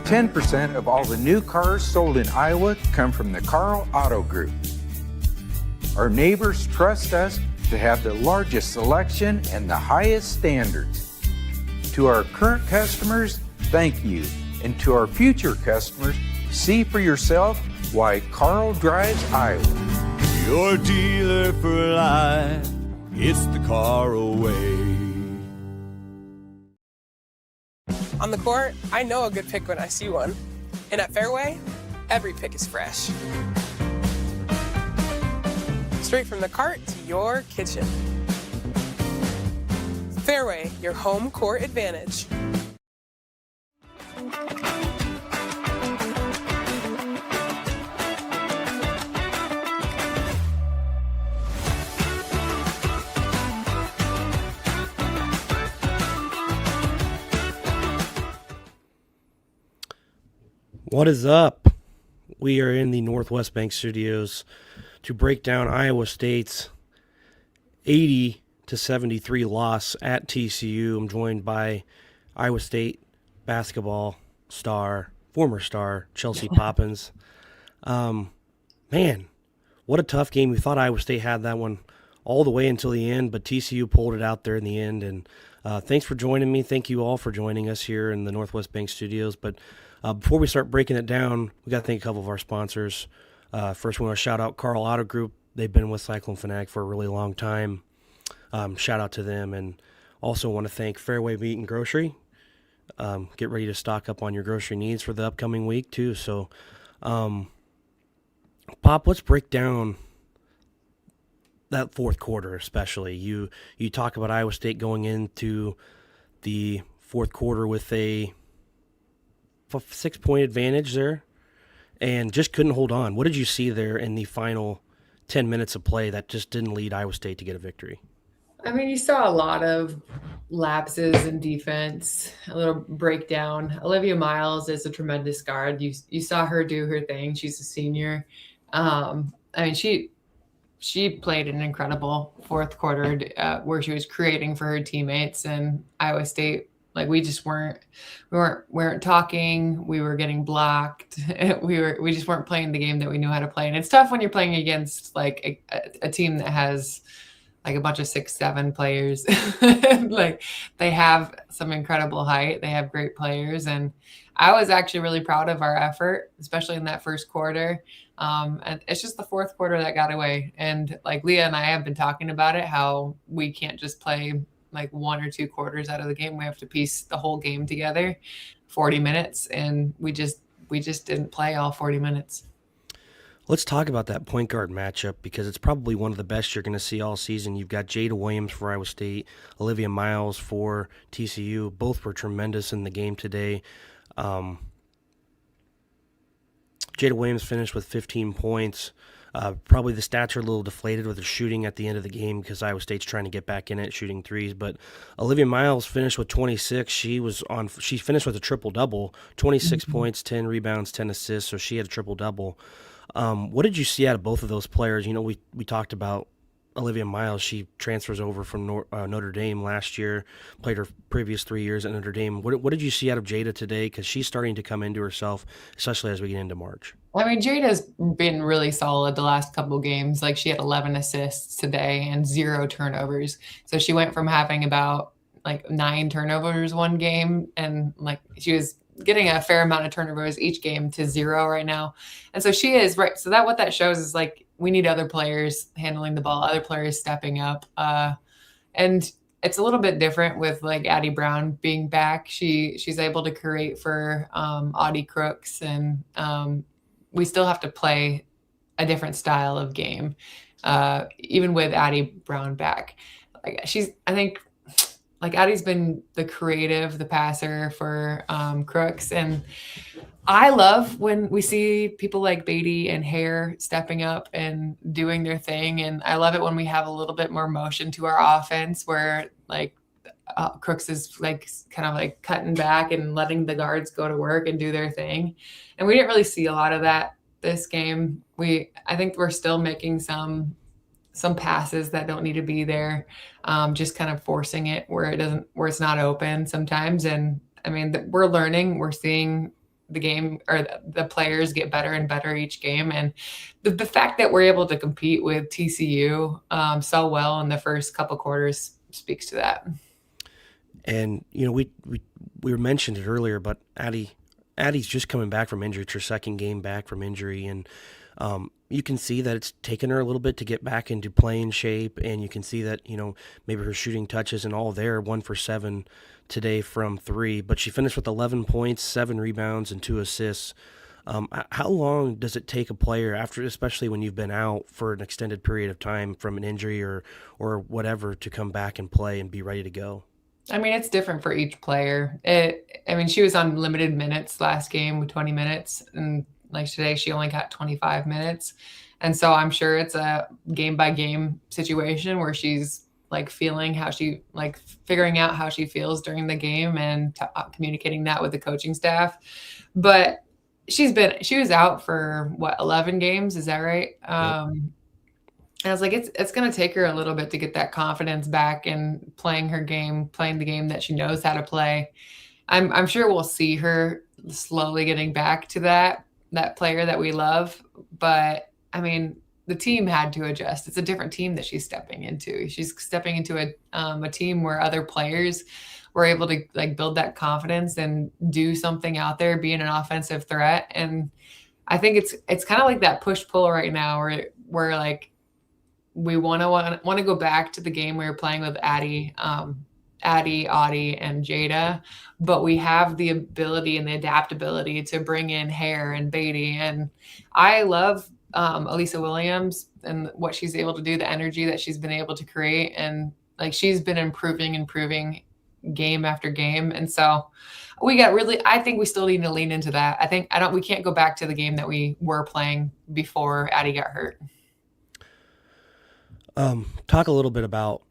10% of all the new cars sold in Iowa come from the Karl Auto Group. Our neighbors trust us to have the largest selection and the highest standards. To our current customers, thank you. And to our future customers, see for yourself why Karl drives Iowa. Your dealer for life, it's the Karl way. On the court, I know a good pick when I see one. And at Fairway, every pick is fresh. Straight from the cart to your kitchen. Fairway, your home court advantage. What is up? We are in the Northwest Bank Studios to break down Iowa State's 80-73 loss at TCU. I'm joined by Iowa State basketball star, former star, Chelsea Poppens. Man, what a tough game. We thought Iowa State had that one all the way until the end, but TCU pulled it out there in the end. And thanks for joining me. Thank you all for joining us here in the Northwest Bank Studios. But before we start breaking it down, we got to thank a couple of our sponsors. First, we want to shout out Karl Auto Group. They've been with Cyclone Fanatic for a really long time. Shout out to them. And also want to thank Fairway Meat and Grocery. Get ready to stock up on your grocery needs for the upcoming week, too. So, Pop, let's break down that fourth quarter especially. You talk about Iowa State going into the fourth quarter with a 6-point advantage there and just couldn't hold on. What did you see there in the final 10 minutes of play that just didn't lead Iowa State to get a victory? I mean, you saw a lot of lapses in defense, a little breakdown. Olivia Miles is a tremendous guard. You saw her do her thing. She's a senior. I mean, she played an incredible fourth quarter where she was creating for her teammates, and Iowa State, like, we weren't talking. We were getting blocked. We just weren't playing the game that we knew how to play. And it's tough when you're playing against like a team that has like a bunch of 6'7" players. Like, they have some incredible height. They have great players. And I was actually really proud of our effort, especially in that first quarter. And it's just the fourth quarter that got away. And like Leah and I have been talking about it, how we can't just play like 1 or 2 quarters out of the game. We have to piece the whole game together, 40 minutes. And we just didn't play all 40 minutes. Let's talk about that point guard matchup because it's probably one of the best you're going to see all season. You've got Jada Williams for Iowa State, Olivia Miles for TCU. Both were tremendous in the game today. Jada Williams finished with 15 points. Probably the stats are a little deflated with the shooting at the end of the game because Iowa State's trying to get back in it, shooting threes. But Olivia Miles finished with 26. She finished with a triple-double, 26 points, 10 rebounds, 10 assists, so she had a triple-double. What did you see out of both of those players? You know, we talked about Olivia Miles. She transfers over from Notre Dame last year, played her previous 3 years at Notre Dame. What did you see out of Jada today? Because she's starting to come into herself, especially as we get into March. I mean, Jada's been really solid the last couple of games. Like, she had 11 assists today and 0 turnovers. So she went from having about like 9 turnovers one game, and like she was getting a fair amount of turnovers each game, to 0 right now. And so she is right. So what that shows is like we need other players handling the ball, other players stepping up. And it's a little bit different with like Addie Brown being back. She's able to create for Audi Krooks, and we still have to play a different style of game, even with Addie Brown back. Like, I think like Addie's been the creative, the passer for Krooks. And I love when we see people like Beatty and Hare stepping up and doing their thing. And I love it when we have a little bit more motion to our offense, where like Krooks is like kind of like cutting back and letting the guards go to work and do their thing. And we didn't really see a lot of that this game. I think we're still making some passes that don't need to be there, just kind of forcing it where it's not open sometimes. And I mean, we're learning, we're seeing the game, or the players get better and better each game. And the fact that we're able to compete with TCU so well in the first couple quarters speaks to that. And we mentioned it earlier, but Addie's just coming back from injury. It's her second game back from injury, and you can see that it's taken her a little bit to get back into playing shape, and you can see that maybe her shooting touches and all there. 1 for 7 today from 3, but she finished with 11 points, 7 rebounds, and 2 assists. How long does it take a player, after, especially when you've been out for an extended period of time from an injury or whatever, to come back and play and be ready to go? I mean, it's different for each player. She was on limited minutes last game with 20 minutes, and like today she only got 25 minutes. And so I'm sure it's a game by game situation where she's like feeling how she, like figuring out how she feels during the game and communicating that with the coaching staff. But she was out for 11 games. Is that right? Yep. And I was like, it's going to take her a little bit to get that confidence back and playing the game that she knows how to play. I'm sure we'll see her slowly getting back to that player that we love. But I mean, the team had to adjust. It's a different team that she's stepping into. She's stepping into a team where other players were able to like build that confidence and do something out there, being an offensive threat. And I think it's kind of like that push-pull right now where like, we want to go back to the game we were playing with Addie, Audie, and Jada, but we have the ability and the adaptability to bring in Hare and Beatty. And I love Elisa Williams and what she's able to do, the energy that she's been able to create. And like, she's been improving game after game. And so I think we still need to lean into that. We can't go back to the game that we were playing before Addie got hurt. Talk a little bit about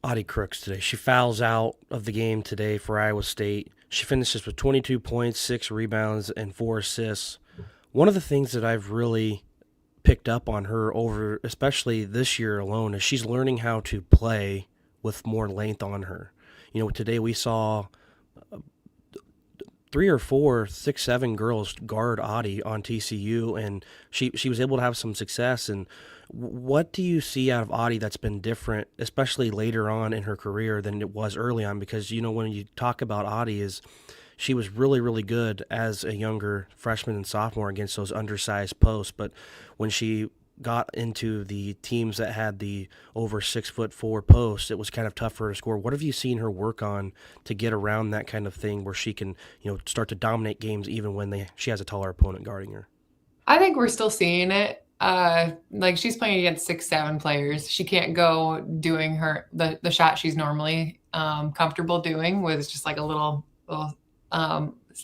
Audi Krooks today. She fouls out of the game today for Iowa State. She finishes with 22 points, 6 rebounds, and 4 assists. One of the things that I've really picked up on her over, especially this year alone, is she's learning how to play with more length on her. Today we saw 3 or 4, 6, 7 girls guard Audi on TCU, and she was able to have some success. And what do you see out of Audi that's been different, especially later on in her career, than it was early on? Because, when you talk about Audi, she was really, really good as a younger freshman and sophomore against those undersized posts. But when she got into the teams that had the over 6'4" posts, it was kind of tough for her to score. What have you seen her work on to get around that kind of thing where she can, start to dominate games even when she has a taller opponent guarding her? I think we're still seeing it. Like, she's playing against 6'7" players. She can't go doing the shot she's normally comfortable doing with just like a little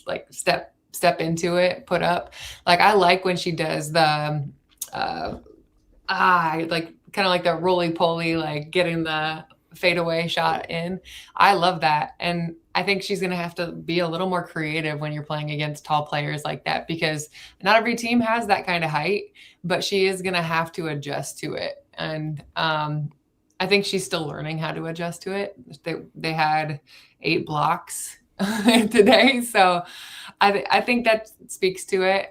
like step into it, put up. Like, I like when she does the like kind of like the roly-poly, like getting the fadeaway shot in. I love that. And I think she's going to have to be a little more creative when you're playing against tall players like that, because not every team has that kind of height, but she is going to have to adjust to it. And I think she's still learning how to adjust to it. They had 8 blocks today. So I think that speaks to it.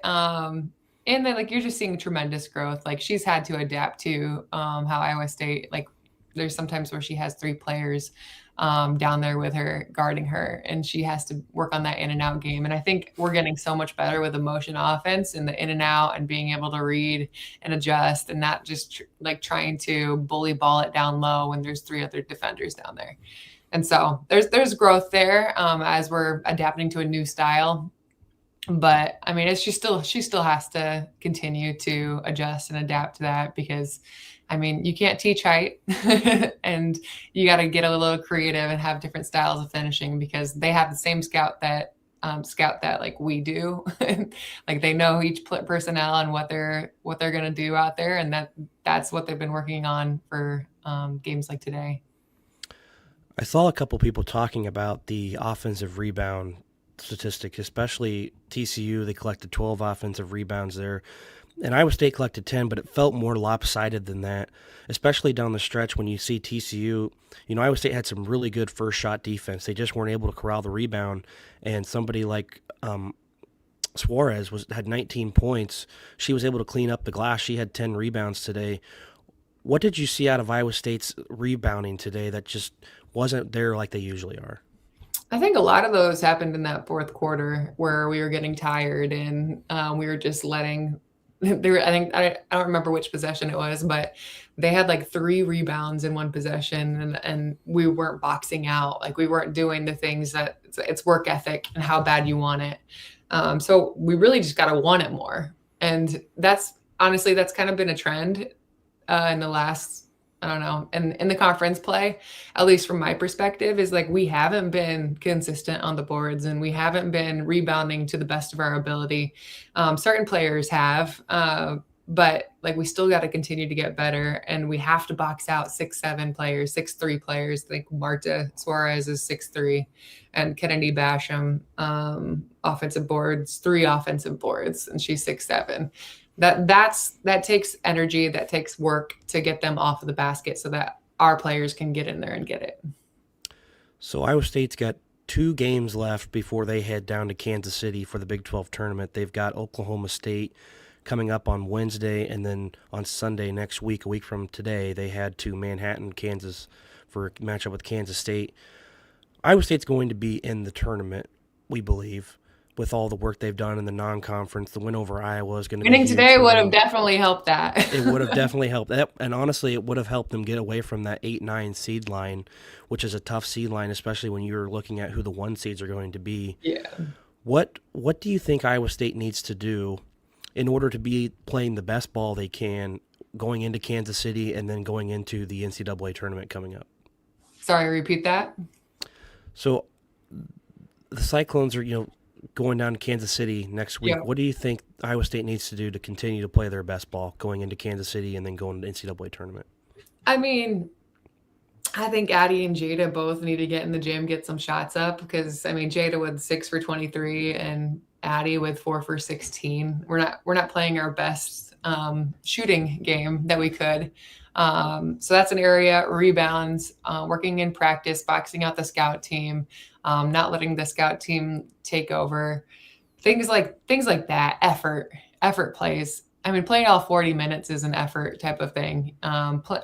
And then, like, you're just seeing tremendous growth. Like, she's had to adapt to how Iowa State, like, there's sometimes where she has 3 players down there with her, guarding her, and she has to work on that in and out game. And I think we're getting so much better with the motion offense and the in and out and being able to read and adjust and not just trying to bully ball it down low when there's 3 other defenders down there. And so there's growth there as we're adapting to a new style. But I mean, she still has to continue to adjust and adapt to that, because I mean, you can't teach height and you got to get a little creative and have different styles of finishing, because they have the same scout that like we do. Like, they know each personnel and what they're going to do out there. And that's what they've been working on for games like today. I saw a couple people talking about the offensive rebound statistic, especially TCU. They collected 12 offensive rebounds there, and Iowa State collected 10, but it felt more lopsided than that, especially down the stretch when you see TCU. Iowa State had some really good first shot defense. They just weren't able to corral the rebound, and somebody like Suarez had 19 points. She was able to clean up the glass. She had 10 rebounds today. What did you see out of Iowa State's rebounding today that just wasn't there like they usually are? I think a lot of those happened in that fourth quarter where we were getting tired and we were just letting. I don't remember which possession it was, but they had like 3 rebounds in one possession, and we weren't boxing out. Like we weren't doing the things that it's work ethic and how bad you want it. So we really just got to want it more. And that's kind of been a trend in the last, I don't know, in the conference play, at least from my perspective, is like we haven't been consistent on the boards and we haven't been rebounding to the best of our ability. Certain players have, but like we still got to continue to get better, and we have to box out 6'7" players, 6'3" players. I think Marta Suarez is 6'3", and Kennedy Basham, offensive boards, 3 offensive boards, and she's 6'7". That takes energy, that takes work to get them off of the basket so that our players can get in there and get it. So Iowa State's got 2 games left before they head down to Kansas City for the Big 12 tournament. They've got Oklahoma State coming up on Wednesday, and then on Sunday next week, a week from today, they head to Manhattan, Kansas for a matchup with Kansas State. Iowa State's going to be in the tournament, we believe, with all the work they've done in the non-conference. The win over Iowa is going to be winning today would have definitely helped that. It would have definitely helped. And honestly, it would have helped them get away from that 8-9 seed line, which is a tough seed line, especially when you're looking at who the 1 seeds are going to be. Yeah. What do you think Iowa State needs to do in order to be playing the best ball they can going into Kansas City and then going into the NCAA tournament coming up? Sorry, repeat that. So the Cyclones are, going down to Kansas City next week. Yeah. What do you think Iowa State needs to do to continue to play their best ball going into Kansas City and then going to the NCAA tournament? I mean, I think Addie and Jada both need to get in the gym, get some shots up, because Jada with 6 for 23 and Addie with 4 for 16. We're not playing our best shooting game that we could. So that's an area. Rebounds, working in practice, boxing out the scout team, not letting the scout team take over, things like that. Effort plays. Playing all 40 minutes is an effort type of thing.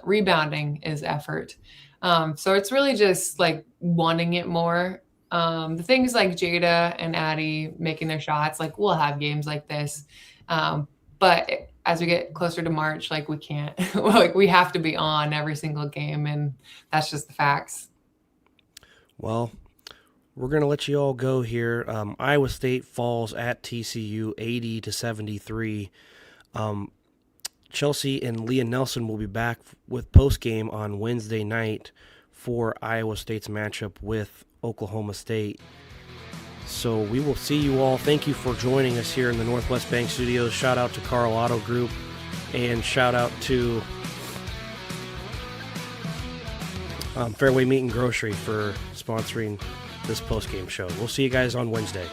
Rebounding is effort. So it's really just like wanting it more. The things like Jada and Addie making their shots, like we'll have games like this. But as we get closer to March, like we can't, like we have to be on every single game, and that's just the facts. Well, we're going to let you all go here. Iowa State falls at TCU 80-73. Chelsea and Leah Nelson will be back with postgame on Wednesday night for Iowa State's matchup with Oklahoma State. So we will see you all. Thank you for joining us here in the Northwest Bank Studios. Shout out to Karl Auto Group, and shout out to Fairway Meat and Grocery for sponsoring this postgame show. We'll see you guys on Wednesday.